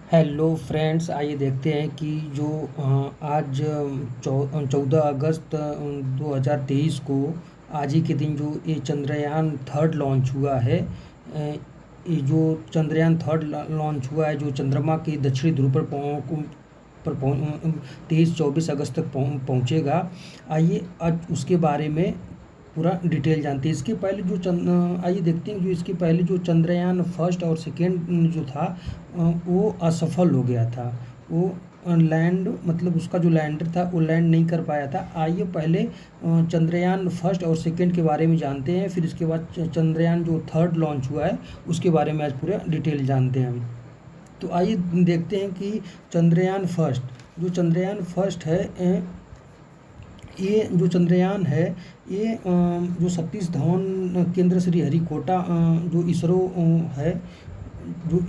Hello friends, आइए देखते हैं कि जो आज 14 अगस्त 2023 को आज ही के दिन जो ये चंद्रयान थर्ड लॉन्च हुआ है। ये जो चंद्रयान थर्ड लॉन्च हुआ है जो चंद्रमा के दक्षिणी ध्रुव पर 23-24 अगस्त तक पहुंचेगा। आइए आज उसके बारे में पूरा डिटेल जानते हैं। इसके पहले आइए देखते हैं जो इसके पहले जो चंद्रयान फर्स्ट और सेकेंड जो था वो असफल हो गया था। वो लैंड मतलब उसका जो लैंडर था वो लैंड नहीं कर पाया था। आइए पहले चंद्रयान फर्स्ट और सेकेंड के बारे में जानते हैं, फिर इसके बाद चंद्रयान जो थर्ड लॉन्च हुआ है उसके बारे में आज पूरा डिटेल जानते हैं हम। तो आइए देखते हैं कि चंद्रयान फर्स्ट है, ये जो चंद्रयान है ये जो सतीश धवन केंद्र श्रीहरिकोटा जो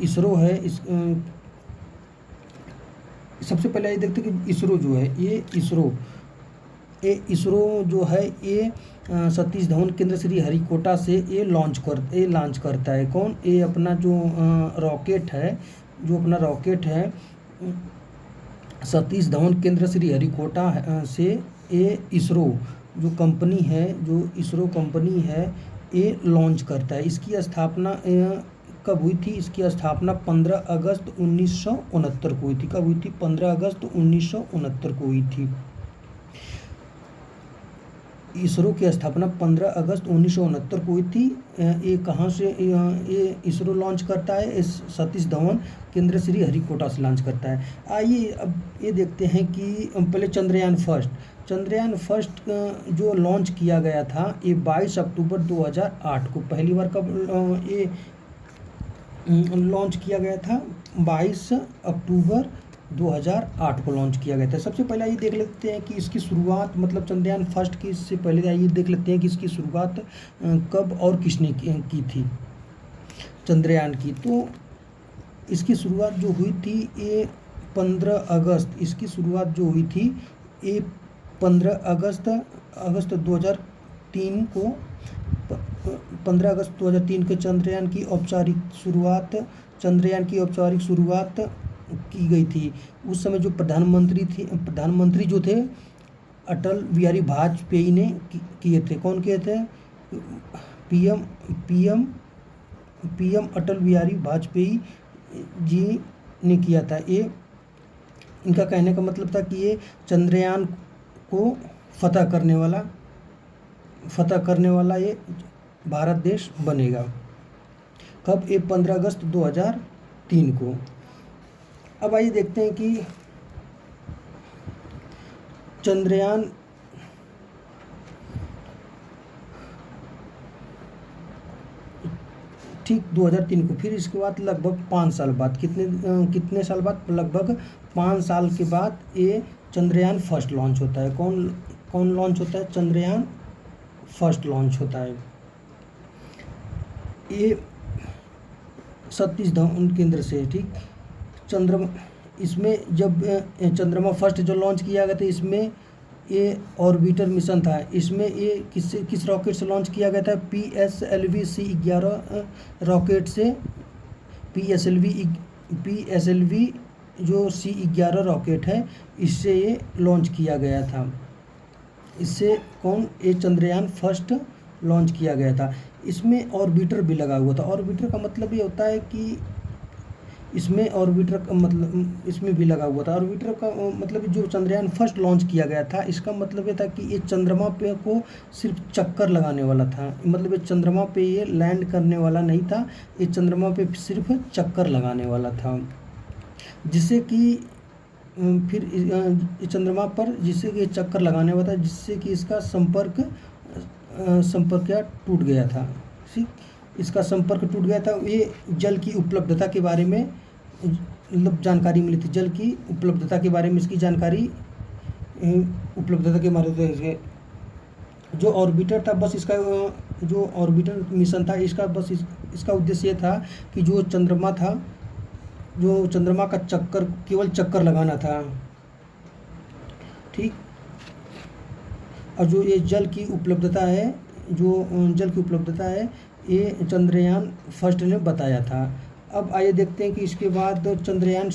इसरो है इस सबसे पहले ये देखते हैं कि इसरो जो है ये इसरो जो है ये सतीश धवन केंद्र श्रीहरिकोटा से ये लॉन्च करता है। कौन? ये अपना जो रॉकेट है सतीश धवन केंद्र श्रीहरिकोटा से ये इसरो जो कंपनी है ये लॉन्च करता है। इसकी स्थापना कब हुई थी? इसकी स्थापना 15 अगस्त 1969 को हुई थी। कब हुई थी? 15 अगस्त 1969 को हुई थी। इसरो की स्थापना 15 अगस्त 1969 को हुई थी। ये कहाँ से ये इसरो लॉन्च करता है? इस सतीश धवन केंद्र श्रीहरिकोटा से लॉन्च करता है। आइए अब ये देखते हैं कि पहले चंद्रयान फर्स्ट जो लॉन्च किया गया था ये 22 अक्टूबर 2008 को पहली बार कब ये लॉन्च किया गया था? 22 अक्टूबर 2008 को लॉन्च किया गया था। सबसे पहले ये देख लेते हैं कि इसकी शुरुआत मतलब चंद्रयान फर्स्ट की इससे पहले आइए देख लेते हैं कि इसकी शुरुआत कब और किसने की थी चंद्रयान की। तो इसकी शुरुआत जो हुई थी ये 15 अगस्त इसकी शुरुआत जो हुई थी ये 15 अगस्त 2003 को 15 अगस्त 2003 को चंद्रयान की औपचारिक शुरुआत की गई थी। उस समय जो प्रधानमंत्री जो थे अटल बिहारी वाजपेयी ने किए थे। कौन किए थे? पीएम अटल बिहारी वाजपेयी जी ने किया था। ये इनका कहने का मतलब था कि ये चंद्रयान को फतह करने वाला ये भारत देश बनेगा। कब? ये 15 अगस्त 2003 को। अब आइए देखते हैं कि चंद्रयान ठीक 2003 को, फिर इसके बाद लगभग 5 साल बाद कितने साल बाद? लगभग 5 साल के बाद ये चंद्रयान फर्स्ट लॉन्च होता है। कौन लॉन्च होता है? चंद्रयान फर्स्ट लॉन्च होता है। ये सतीश धवन केंद्र से ठीक इसमें जब चंद्रमा फर्स्ट जो लॉन्च किया गया था इसमें ये ऑर्बिटर मिशन था। इसमें ये किस रॉकेट से लॉन्च किया गया था? PSLV C11 रॉकेट से। PSLV जो C11 रॉकेट है इससे ये लॉन्च किया गया था। इससे ये चंद्रयान फर्स्ट लॉन्च किया गया था। इसमें ऑर्बिटर भी लगा हुआ था। ऑर्बिटर का मतलब ये होता है कि इसमें भी लगा हुआ था। ऑर्बिटर का मतलब जो चंद्रयान फर्स्ट लॉन्च किया गया था इसका मतलब ये था कि ये चंद्रमा पे को सिर्फ चक्कर लगाने वाला था। मतलब ये चंद्रमा पे ये लैंड करने वाला नहीं था, ये चंद्रमा पे सिर्फ चक्कर लगाने वाला था। जिससे कि फिर चंद्रमा पर जिससे कि चक्कर लगाने वाला था, जिससे कि इसका संपर्क टूट गया था। ठीक, इसका संपर्क टूट गया था। ये जल की उपलब्धता के बारे में मतलब जानकारी मिली थी। जल की उपलब्धता के बारे में इसकी जानकारी उपलब्धता के बारे में जो ऑर्बिटर था बस इसका जो ऑर्बिटर मिशन था इसका उद्देश्य ये था कि जो चंद्रमा का केवल चक्कर लगाना था। ठीक, और जो ये जल की उपलब्धता है ये चंद्रयान फर्स्ट ने बताया था। अब आइए देखते हैं कि इसके बाद चंद्रयान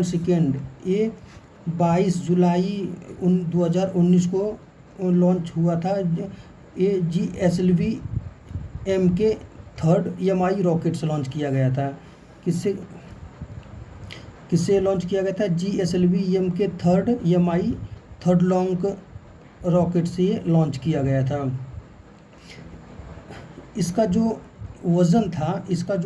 सेकेंड ये 22 जुलाई 2019 को लॉन्च हुआ था। ये GSLV MK third EMI rocket से लॉन्च किया गया था। किससे लॉन्च किया गया था? GSLV MK third EMI third long rocket से ये लॉन्च किया गया था। इसका जो वज़न था, इसका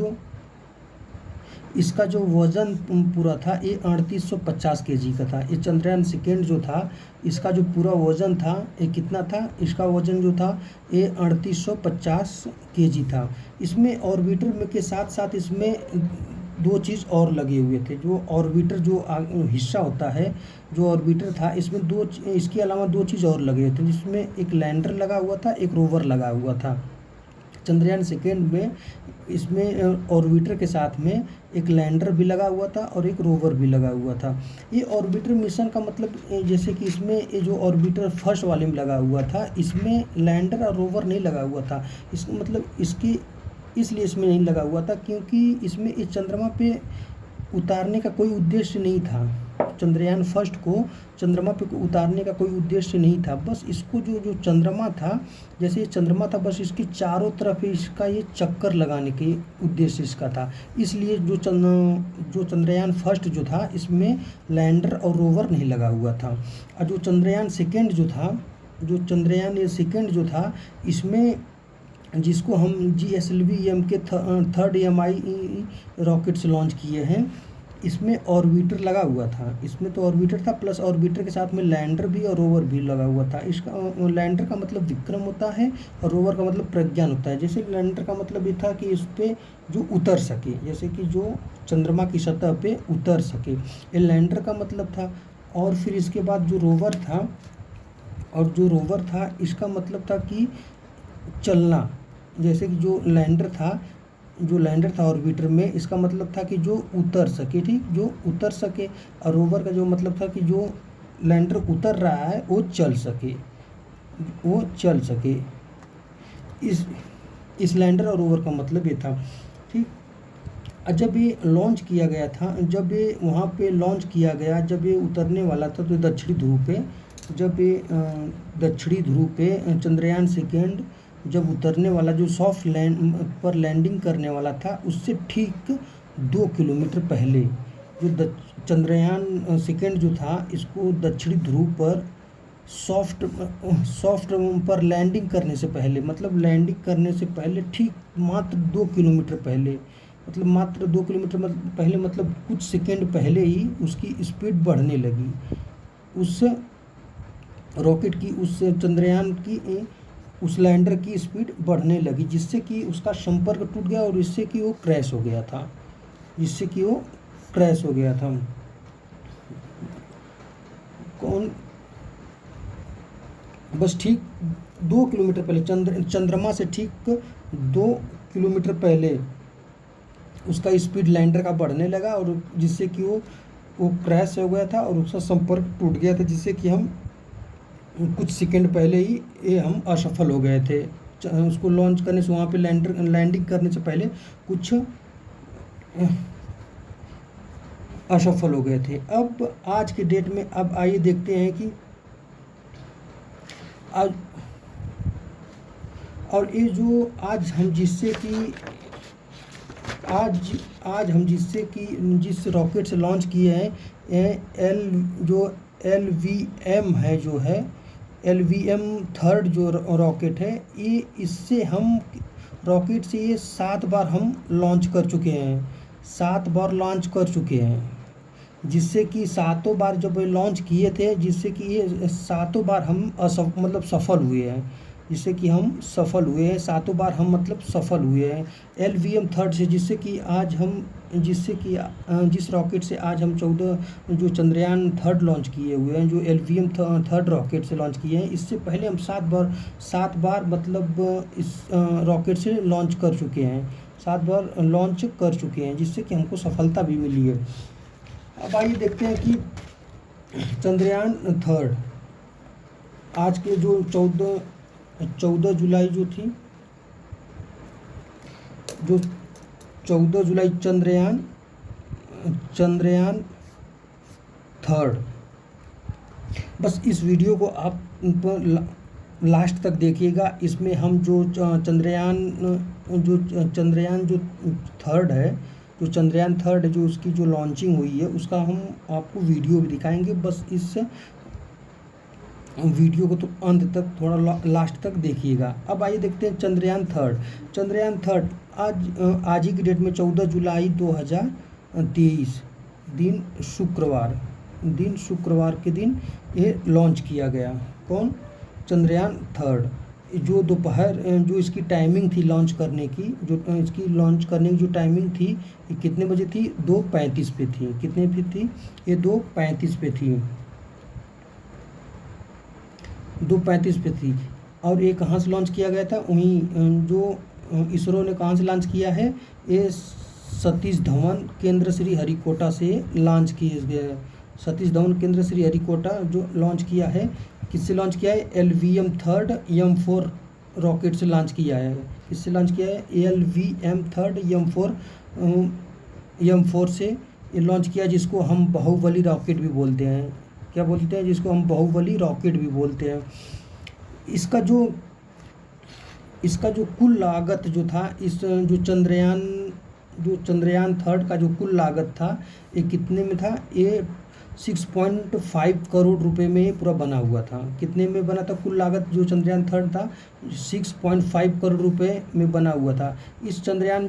जो वज़न पूरा था ये 3850 kg का था। ये चंद्रयान सेकेंड जो था इसका जो पूरा वज़न था ये कितना था? इसका वज़न जो था ये 3850 kg था। इसमें ऑर्बिटर में के साथ साथ इसमें दो चीज़ और लगे हुए थे। जो ऑर्बिटर जो हिस्सा होता है, जो ऑर्बिटर था, इसमें इसके अलावा दो चीज़ और लगे हुए थे, जिसमें एक लैंडर लगा हुआ था, एक रोवर लगा हुआ था। चंद्रयान सेकेंड में इसमें ऑर्बिटर के साथ में एक लैंडर भी लगा हुआ था और एक रोवर भी लगा हुआ था। ये ऑर्बिटर मिशन का मतलब जैसे कि इसमें ये जो ऑर्बिटर फर्स्ट वाले में लगा हुआ था, इसमें लैंडर और रोवर नहीं लगा हुआ था। इसका मतलब इसलिए इसमें नहीं लगा हुआ था क्योंकि इसमें इस चंद्रमा पे उतारने का कोई उद्देश्य नहीं था। चंद्रयान फर्स्ट को चंद्रमा पे उतारने का कोई उद्देश्य नहीं था। बस इसको जो चंद्रमा था, जैसे ये चंद्रमा था, बस इसके चारों तरफ इसका ये चक्कर लगाने के उद्देश्य इसका था। इसलिए जो चंद्रयान फर्स्ट जो था इसमें लैंडर और रोवर नहीं लगा हुआ था। और जो चंद्रयान सेकेंड जो था इसमें जिसको हम GSLV MK third EMI rocket से लॉन्च किए हैं, इसमें ऑर्बिटर लगा हुआ था। इसमें तो ऑर्बिटर था प्लस ऑर्बिटर के साथ में लैंडर भी और रोवर भी लगा हुआ था। इसका लैंडर का मतलब विक्रम होता है और रोवर का मतलब प्रज्ञान होता है। जैसे लैंडर का मतलब ये था कि इस पर जो उतर सके, जैसे कि जो चंद्रमा की सतह पे उतर सके, ये लैंडर का मतलब था। और फिर इसके बाद जो रोवर था इसका मतलब था कि चलना। जैसे कि जो लैंडर था ऑर्बिटर में, इसका मतलब था कि जो उतर सके, ठीक, जो उतर सके। और रोवर का जो मतलब था कि जो लैंडर उतर रहा है वो चल सके। इस लैंडर और रोवर का मतलब ये था, ठीक। जब ये लॉन्च किया गया था, जब ये वहाँ पे लॉन्च किया गया, जब ये उतरने वाला था तो दक्षिणी ध्रुव पे चंद्रयान सेकेंड जब उतरने वाला, जो सॉफ्ट लैंड पर लैंडिंग करने वाला था, उससे ठीक 2 किलोमीटर पहले जो चंद्रयान सेकेंड जो था इसको दक्षिणी ध्रुव पर सॉफ्ट पर लैंडिंग करने से पहले, मतलब लैंडिंग करने से पहले ठीक मात्र 2 किलोमीटर पहले, मतलब मात्र 2 किलोमीटर पहले, मतलब कुछ सेकेंड पहले ही उसकी स्पीड बढ़ने लगी। उस रॉकेट की, उस चंद्रयान की, उस लैंडर की स्पीड बढ़ने लगी, जिससे कि उसका संपर्क टूट गया और इससे कि वो क्रैश हो गया था। बस ठीक 2 किलोमीटर पहले, चंद्रमा से ठीक 2 किलोमीटर पहले उसका स्पीड लैंडर का बढ़ने लगा और जिससे कि वो क्रैश हो गया था और उसका संपर्क टूट गया था, जिससे कि हम कुछ सेकंड पहले ही ये हम असफल हो गए थे। उसको लॉन्च करने से, वहाँ पे लैंडिंग करने से पहले कुछ असफल हो गए थे। अब आज के डेट में अब आइए देखते हैं कि आज, और ये जो आज हम जिस रॉकेट से लॉन्च किए हैं, LVM है, जो है LVM थर्ड जो रॉकेट है, ये इससे हम रॉकेट से ये 7 बार हम लॉन्च कर चुके हैं, जिससे कि 7 बार जब लॉन्च किए थे, जिससे कि ये 7 बार हम सफल हुए हैं, जिससे कि हम सफल हुए हैं 7 बार हम सफल हुए हैं LVM थर्ड से, जिस रॉकेट से आज हम 14 जो चंद्रयान थर्ड लॉन्च किए हुए हैं, जो LVM थर्ड रॉकेट से लॉन्च किए हैं, इससे पहले हम 7 बार इस रॉकेट से लॉन्च कर चुके हैं, 7 बार लॉन्च कर चुके हैं, जिससे कि हमको सफलता भी मिली है। अब आइए देखते हैं कि चंद्रयान थर्ड आज के जो 14 जुलाई जो थी, जो 14 जुलाई चंद्रयान थर्ड। बस इस वीडियो को आप लास्ट तक देखिएगा। इसमें हम जो चंद्रयान जो थर्ड है, जो चंद्रयान थर्ड है, जो उसकी जो लॉन्चिंग हुई है, उसका हम आपको वीडियो भी दिखाएंगे। बस इस वीडियो को तो अंत तक, थोड़ा लास्ट तक देखिएगा। अब आइए देखते हैं चंद्रयान थर्ड आज ही की डेट में 14 जुलाई 2023 दिन शुक्रवार के दिन ये लॉन्च किया गया। कौन? चंद्रयान थर्ड। जो दोपहर जो इसकी टाइमिंग थी लॉन्च करने की, जो टाइमिंग थी, ये कितने बजे थी? 2:35 पे थी। कितने पे थी? ये 2:35 पे थी। 2:35 पे थी। और ये कहाँ से लॉन्च किया गया था? वहीं जो इसरो ने कहाँ से लॉन्च किया है? ये सतीश धवन केंद्र श्री हरिकोटा से लॉन्च किए गए। सतीश धवन केंद्र श्री हरिकोटा जो लॉन्च किया है, किससे लॉन्च किया है? LVM थर्ड M4 रॉकेट से लॉन्च किया है। किससे लॉन्च किया है? LVM थर्ड M4 से ये लॉन्च किया, जिसको हम बाहुबली रॉकेट भी बोलते हैं। क्या बोलते हैं? जिसको हम बाहुबली रॉकेट भी बोलते हैं। इसका जो कुल लागत जो था, इस जो चंद्रयान थर्ड का जो कुल लागत था, ये कितने में था? ये 6.5 करोड़ रुपए में पूरा बना हुआ था। कितने में बना था? कुल लागत जो चंद्रयान थर्ड था 6.5 करोड़ रुपए में बना हुआ था। इस चंद्रयान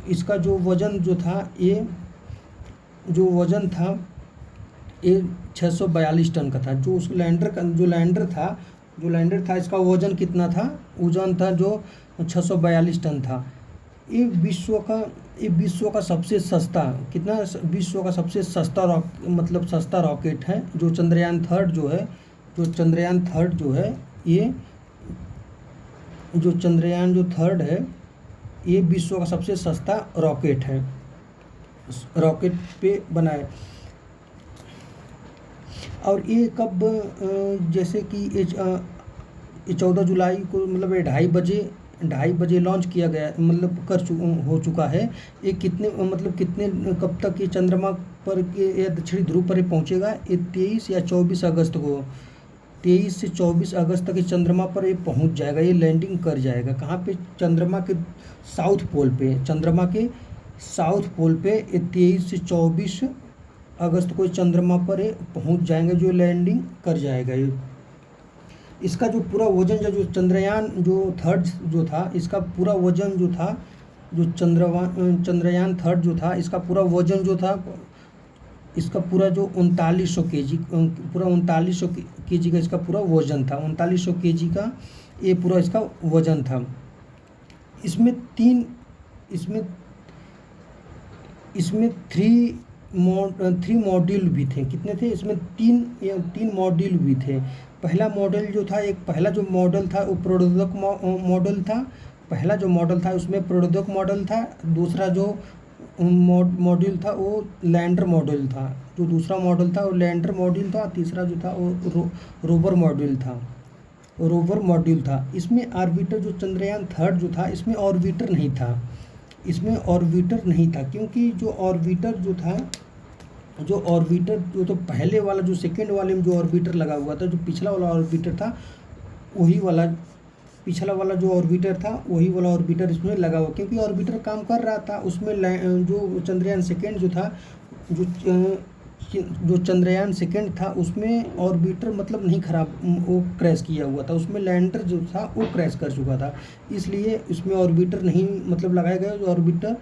इसका जो वजन जो था, ये 642 टन का था। जो उस लैंडर था इसका वजन कितना था? वजन था जो 642 टन था। ये विश्व का सबसे सस्ता, विश्व का सबसे सस्ता सस्ता रॉकेट है। जो चंद्रयान थर्ड जो है, ये जो चंद्रयान थर्ड है, ये विश्व का सबसे सस्ता रॉकेट है। रॉकेट पे बना है। और ये कब, जैसे कि ये 14 जुलाई को, मतलब ये 2:30 बजे लॉन्च किया गया, मतलब हो चुका है। ये कितने कब तक ये चंद्रमा पर या दक्षिणी ध्रुव पर पहुंचेगा? ये 23 या 24 अगस्त को, 23 से 24 अगस्त तक ये चंद्रमा पर ये पहुंच जाएगा। ये लैंडिंग कर जाएगा। कहाँ पे? चंद्रमा के साउथ पोल पे। चंद्रमा के साउथ पोल पे ये 23 से 24 अगस्त को चंद्रमा पर पहुंच जाएंगे, जो लैंडिंग कर जाएगा। ये इसका जो पूरा वजन जो चंद्रयान जो थर्ड जो था, इसका पूरा वजन जो था, जो चंद्रयान थर्ड जो था, इसका पूरा वजन जो था, इसका पूरा जो 3900 केजी, पूरा 3900 केजी का इसका पूरा वजन था। 3900 केजी का ये पूरा इसका वजन था। इसमें 3 मॉड्यूल भी थे। कितने थे? इसमें 3 मॉड्यूल भी थे। पहला मॉडल जो था, पहला जो मॉडल था वो प्रोद्योगिक मॉडल था। पहला जो मॉडल था उसमें प्रोद्योगिक मॉडल था। दूसरा जो मॉड्यूल था वो लैंडर मॉड्यूल था। जो दूसरा मॉडल था वो लैंडर मॉड्यूल था। तीसरा जो था वो रोवर मॉड्यूल था। इसमें ऑर्बिटर, जो चंद्रयान थर्ड जो था, इसमें ऑर्बिटर नहीं था। क्योंकि जो ऑर्बिटर जो पहले वाला, जो सेकेंड वाले में जो ऑर्बिटर लगा हुआ था, जो पिछला वाला ऑर्बिटर था, पिछला वाला जो ऑर्बिटर था वही वाला ऑर्बिटर इसमें लगा हुआ। क्योंकि ऑर्बिटर काम कर रहा था उसमें। जो चंद्रयान सेकेंड जो था, जो चंद्रयान सेकेंड था, उसमें ऑर्बिटर नहीं खराब, वो क्रैश किया हुआ था। उसमें लैंडर जो था वो क्रैश कर चुका था। इसलिए इसमें ऑर्बिटर नहीं लगाया गया। जो ऑर्बिटर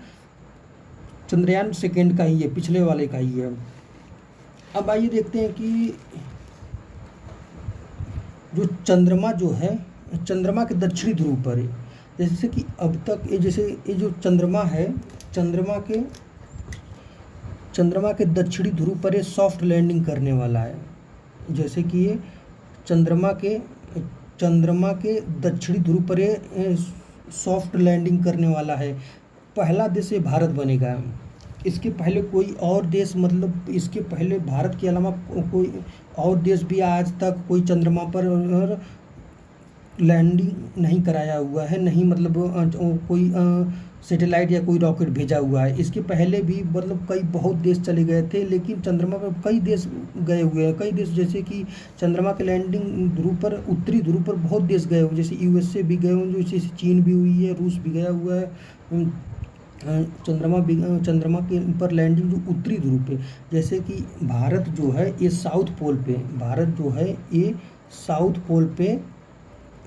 चंद्रयान सेकेंड का ही है, पिछले वाले का ही है। अब आइए देखते हैं कि जो चंद्रमा जो है, चंद्रमा के दक्षिणी ध्रुव पर है। जैसे कि अब तक ये जो चंद्रमा है, चंद्रमा के दक्षिणी ध्रुव पर ये सॉफ्ट लैंडिंग करने वाला है। जैसे कि ये चंद्रमा के दक्षिणी ध्रुव पर ये सॉफ्ट लैंडिंग करने वाला है। पहला देश ये भारत बनेगा। इसके पहले कोई और देश, इसके पहले भारत के अलावा कोई और देश भी आज तक कोई चंद्रमा पर लैंडिंग नहीं कराया हुआ है, नहीं मतलब कोई सैटेलाइट या कोई रॉकेट भेजा हुआ है। इसके पहले भी मतलब कई बहुत देश चले गए थे, लेकिन चंद्रमा पर कई देश गए हुए हैं। कई देश जैसे कि चंद्रमा के लैंडिंग ध्रुव पर, उत्तरी ध्रुव पर बहुत देश गए हुए, जैसे यूएसए भी गए हुए, जैसे चीन भी हुई है, रूस भी गया हुआ है। चंद्रमा के पर लैंडिंग जो उत्तरी ध्रुव पे, जैसे कि भारत जो है ये साउथ पोल पे, भारत जो है ये साउथ पोल पे,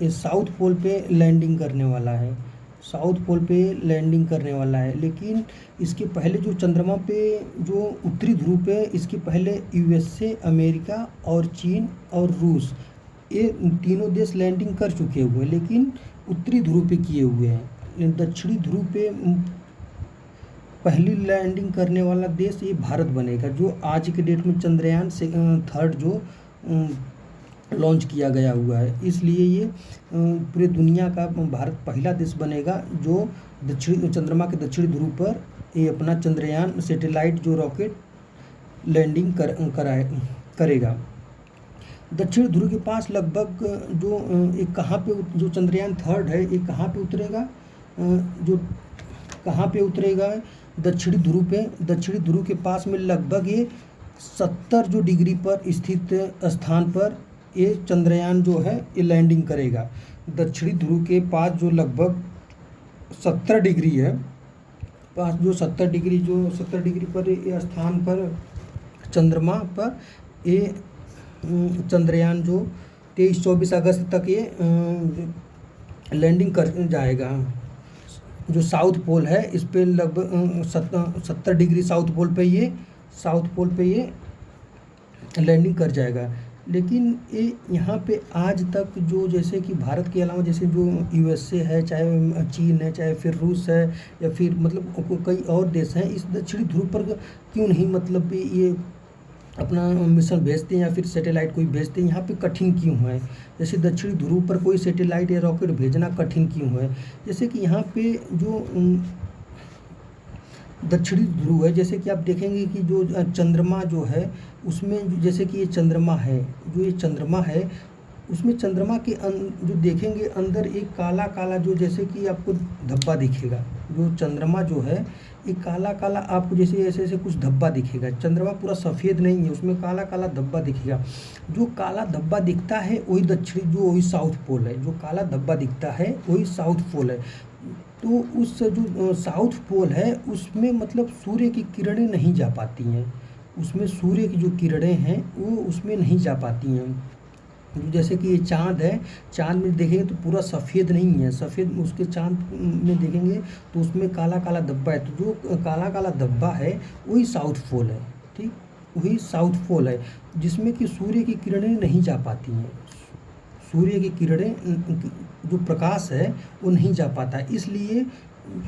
ये साउथ पोल पे लैंडिंग करने वाला है, साउथ पोल पे लैंडिंग करने वाला है। लेकिन इसके पहले जो चंद्रमा पे जो उत्तरी ध्रुव पे, इसके पहले यूएसए, अमेरिका और चीन और रूस, ये तीनों देश लैंडिंग कर चुके हुए हैं, लेकिन उत्तरी ध्रुव पे किए हुए हैं। दक्षिणी ध्रुव पे पहली लैंडिंग करने वाला देश ये भारत बनेगा, जो आज के डेट में चंद्रयान से थर्ड जो लॉन्च किया गया हुआ है। इसलिए ये पूरे दुनिया का भारत पहला देश बनेगा जो चंद्रमा के दक्षिणी ध्रुव पर ये अपना चंद्रयान सैटेलाइट जो रॉकेट लैंडिंग करेगा। दक्षिण ध्रुव के पास लगभग जो एक कहाँ पे जो चंद्रयान थर्ड है, ये कहाँ पे उतरेगा, जो कहाँ पे उतरेगा, दक्षिणी ध्रुव पे। दक्षिणी ध्रुव के पास में लगभग ये 70 जो डिग्री पर स्थित स्थान पर ये चंद्रयान जो है ये लैंडिंग करेगा। दक्षिणी ध्रुव के पास जो लगभग 70 डिग्री है, पास जो 70 डिग्री पर ये स्थान पर चंद्रमा पर ये चंद्रयान जो 23-24 अगस्त तक ये लैंडिंग कर जाएगा। जो साउथ पोल है इस पे लगभग 70 डिग्री साउथ पोल पे ये लैंडिंग कर जाएगा। लेकिन ये यहाँ पे आज तक जो, जैसे कि भारत के अलावा जैसे जो यूएसए है, चाहे चीन है, चाहे फिर रूस है, या फिर मतलब कई और देश हैं, इस दक्षिणी ध्रुव पर क्यों नहीं मतलब ये अपना मिशन भेजते हैं या फिर सैटेलाइट कोई भेजते हैं, यहाँ पे कठिन क्यों है? जैसे दक्षिणी ध्रुव पर कोई सैटेलाइट या रॉकेट भेजना कठिन क्यों है? जैसे कि यहाँ पे जो दक्षिणी ध्रुव है, जैसे कि आप देखेंगे कि जो चंद्रमा जो है उसमें, जैसे कि ये चंद्रमा है, जो ये चंद्रमा है उसमें चंद्रमा के जो देखेंगे अंदर एक काला काला जो, जैसे कि आपको धब्बा दिखेगा। जो चंद्रमा जो है ये काला काला आपको जैसे ऐसे ऐसे कुछ धब्बा दिखेगा। चंद्रमा पूरा सफ़ेद नहीं है, उसमें काला काला धब्बा दिखेगा। जो काला धब्बा दिखता है वही दक्षिणी, जो वही साउथ पोल है। जो काला धब्बा दिखता है वही साउथ पोल है। तो उस जो साउथ पोल है उसमें मतलब सूर्य की किरणें नहीं जा पाती हैं, उसमें सूर्य की जो किरणें हैं वो उसमें नहीं जा पाती हैं। जैसे कि ये चाँद है, चाँद में देखेंगे तो पूरा सफ़ेद नहीं है, सफ़ेद उसके चाँद में देखेंगे तो उसमें काला काला धब्बा है। तो जो काला काला धब्बा है वही साउथ पोल है, ठीक, वही साउथ पोल है जिसमें कि सूर्य की किरणें नहीं जा पाती हैं। सूर्य की किरणें जो प्रकाश है वो नहीं जा पाता है, इसलिए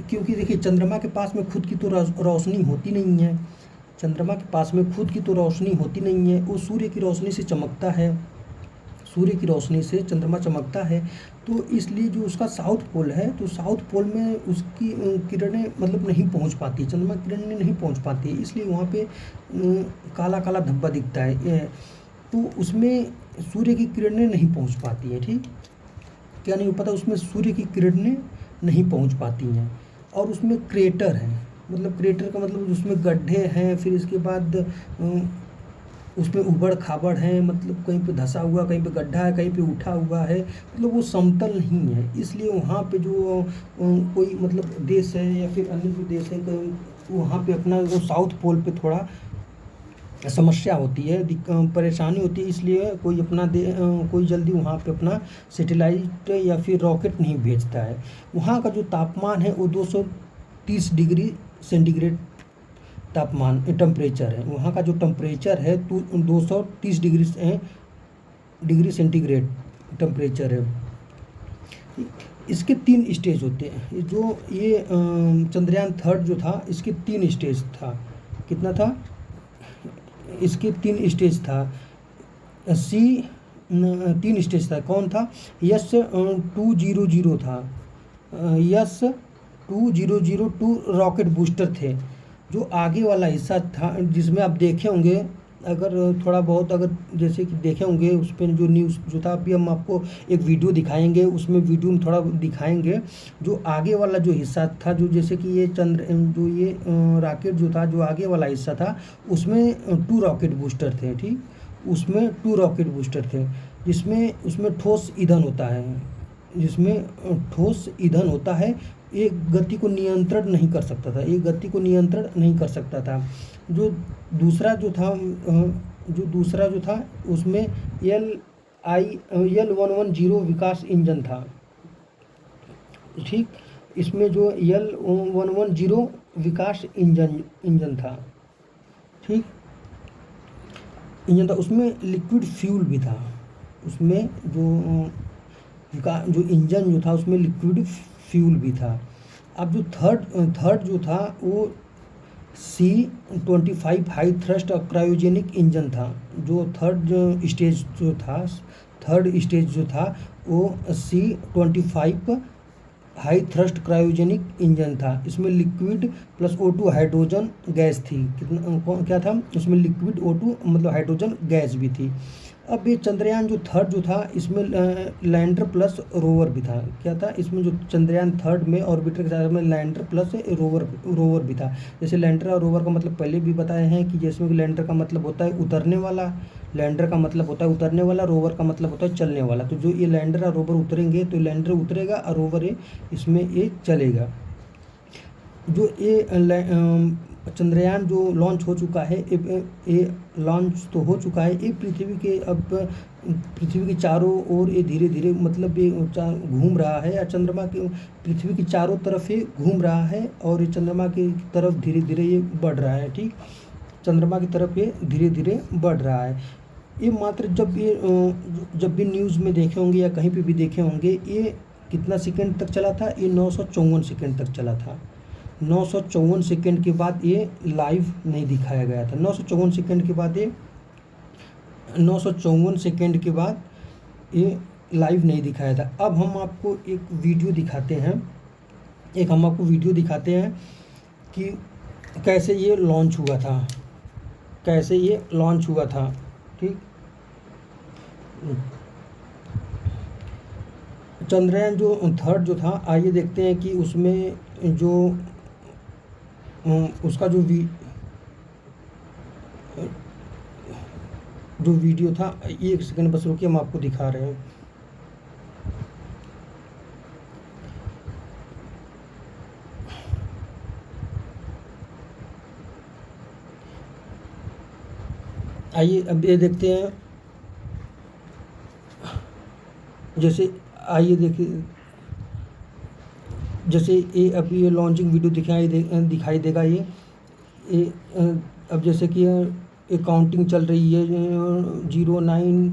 क्योंकि देखिए चंद्रमा के पास में खुद की तो रोशनी होती नहीं है, चंद्रमा के पास में खुद की तो रोशनी होती नहीं है, वो सूर्य की रोशनी से चमकता है, सूर्य की रोशनी से चंद्रमा चमकता है। तो इसलिए जो उसका साउथ पोल है, तो साउथ पोल में उसकी किरणें मतलब नहीं पहुंच पाती, चंद्रमा किरणें नहीं पहुंच पाती, इसलिए वहाँ पे काला काला धब्बा दिखता है। तो उसमें सूर्य की किरणें नहीं पहुंच पाती हैं, ठीक, क्या नहीं पता, उसमें सूर्य की किरणें नहीं पहुंच पाती हैं। और उसमें क्रेटर है, मतलब क्रेटर का मतलब उसमें गड्ढे हैं, फिर इसके बाद उसमें उबड़ खाबड़ है, मतलब कहीं पे धंसा हुआ, कहीं पे गड्ढा है, कहीं पे उठा हुआ है, मतलब वो समतल नहीं है। इसलिए वहाँ पे जो कोई मतलब देश है या फिर अन्य जो देश है, वहाँ पे अपना वो साउथ पोल पे थोड़ा समस्या होती है, परेशानी होती है, इसलिए कोई अपना कोई जल्दी वहाँ पे अपना सैटेलाइट या फिर रॉकेट नहीं भेजता है। वहाँ का जो तापमान है वो 230 डिग्री सेंटीग्रेड तापमान टेम्परेचर है। वहाँ का जो टेम्परेचर है 230 डिग्री सेंटीग्रेड टेम्परेचर है। इसके 3 स्टेज होते हैं। जो ये चंद्रयान थर्ड जो था, इसके 3 स्टेज था। कितना था? इसके 3 स्टेज था। 3 स्टेज था। कौन था? S-200 था। S-2002 रॉकेट बूस्टर थे। जो आगे वाला हिस्सा था जिसमें आप देखे होंगे अगर थोड़ा बहुत अगर जैसे कि देखे होंगे उस पर जो न्यूज़ जो था, अभी हम आपको एक वीडियो दिखाएंगे, उसमें वीडियो में थोड़ा दिखाएंगे जो आगे वाला जो हिस्सा था, जो जैसे कि ये जो ये रॉकेट जो था, जो आगे वाला हिस्सा था उसमें 2 रॉकेट बूस्टर थे, ठीक, उसमें 2 रॉकेट बूस्टर थे, जिसमें उसमें ठोस ईंधन होता है, जिसमें ठोस ईंधन होता है। एक गति को नियंत्रण नहीं कर सकता था, एक गति को नियंत्रण नहीं कर सकता था। जो दूसरा जो था उसमें L110 विकास इंजन था, ठीक, इसमें जो L110 विकास इंजन था, ठीक, इंजन था, उसमें लिक्विड फ्यूल भी था, उसमें जो इंजन जो था उसमें लिक्विड फ्यूल भी था। अब जो थर्ड जो था वो C25 high thrust cryogenic engine था। जो थर्ड स्टेज जो था वो C25 high thrust cryogenic engine था। इसमें liquid plus O2 hydrogen gas थी। क्या था उसमें? लिक्विड O2 मतलब हाइड्रोजन गैस भी थी। अब ये चंद्रयान जो थर्ड जो था इसमें लैंडर प्लस रोवर भी था। क्या था इसमें? जो चंद्रयान थर्ड में ऑर्बिटर के साथ में लैंडर प्लस रोवर भी था। जैसे लैंडर और रोवर का मतलब पहले भी बताए हैं कि जैसे कि लैंडर का मतलब होता है उतरने वाला, लैंडर का मतलब होता है उतरने वाला, रोवर का मतलब होता है चलने वाला। तो जो ये लैंडर और रोवर उतरेंगे तो लैंडर उतरेगा और रोवर इसमें ये चलेगा। जो ये चंद्रयान जो लॉन्च हो चुका है, ये लॉन्च तो हो चुका है, ये पृथ्वी के चारों ओर ये धीरे धीरे मतलब ये घूम रहा है, या चंद्रमा के पृथ्वी की चारों तरफ ये घूम रहा है और ये चंद्रमा की तरफ धीरे धीरे ये बढ़ रहा है, ठीक, चंद्रमा की तरफ ये धीरे धीरे बढ़ रहा है। ये मात्र जब भी न्यूज़ में देखे होंगे या कहीं पे भी देखे होंगे, ये कितना सेकंड तक चला था? ये 954 सेकंड तक चला था। 954 सेकंड के बाद ये लाइव नहीं दिखाया गया था। 954 सेकंड के बाद ये लाइव नहीं दिखाया था। अब हम आपको एक वीडियो दिखाते हैं, कि कैसे ये लॉन्च हुआ था, ठीक। चंद्रयान जो थर्ड जो था, आइए देखते हैं कि उसमें जो उसका जो वीडियो था, एक सेकंड बस रुकिए, हम आपको दिखा रहे हैं। आइए अब ये देखते हैं, जैसे आइए देखिए, जैसे ये अभी ये लॉन्चिंग वीडियो दिखाई देगा। ये अब जैसे कि ये काउंटिंग चल रही है, 0 9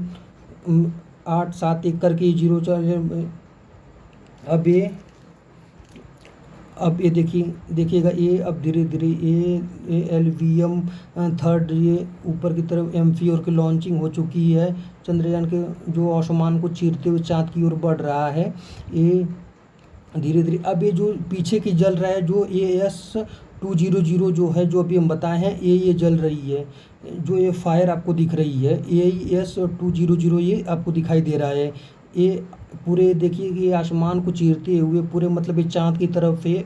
8 7 1 करके 0 चल। अब ये देखिएगा, ये अब धीरे धीरे ये LVM थर्ड ये ऊपर की तरफ M की लॉन्चिंग हो चुकी है। चंद्रयान के जो आसमान को चीरते हुए चाँद की ओर बढ़ रहा है, ये धीरे धीरे। अब ये जो पीछे की जल रहा है, जो AS200 जो है, जो अभी हम बताए हैं, ये जल रही है। जो ये फायर आपको दिख रही है, AS200 ये आपको दिखाई दे रहा है। ये पूरे देखिए कि आसमान को चीरते हुए पूरे मतलब ये चाँद की तरफ ये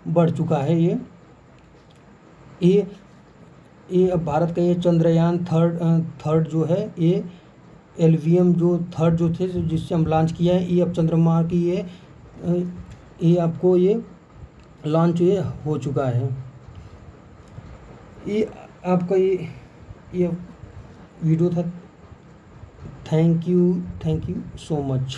बढ़ चुका है। ये अब भारत का ये चंद्रयान थर्ड जो है, ये LVM जो थर्ड जो थे जिससे हम लॉन्च किया है, ये अब चंद्रमा की ये आपको ये लॉन्च ये हो चुका है। ये आपका ये वीडियो था। Thank you so much.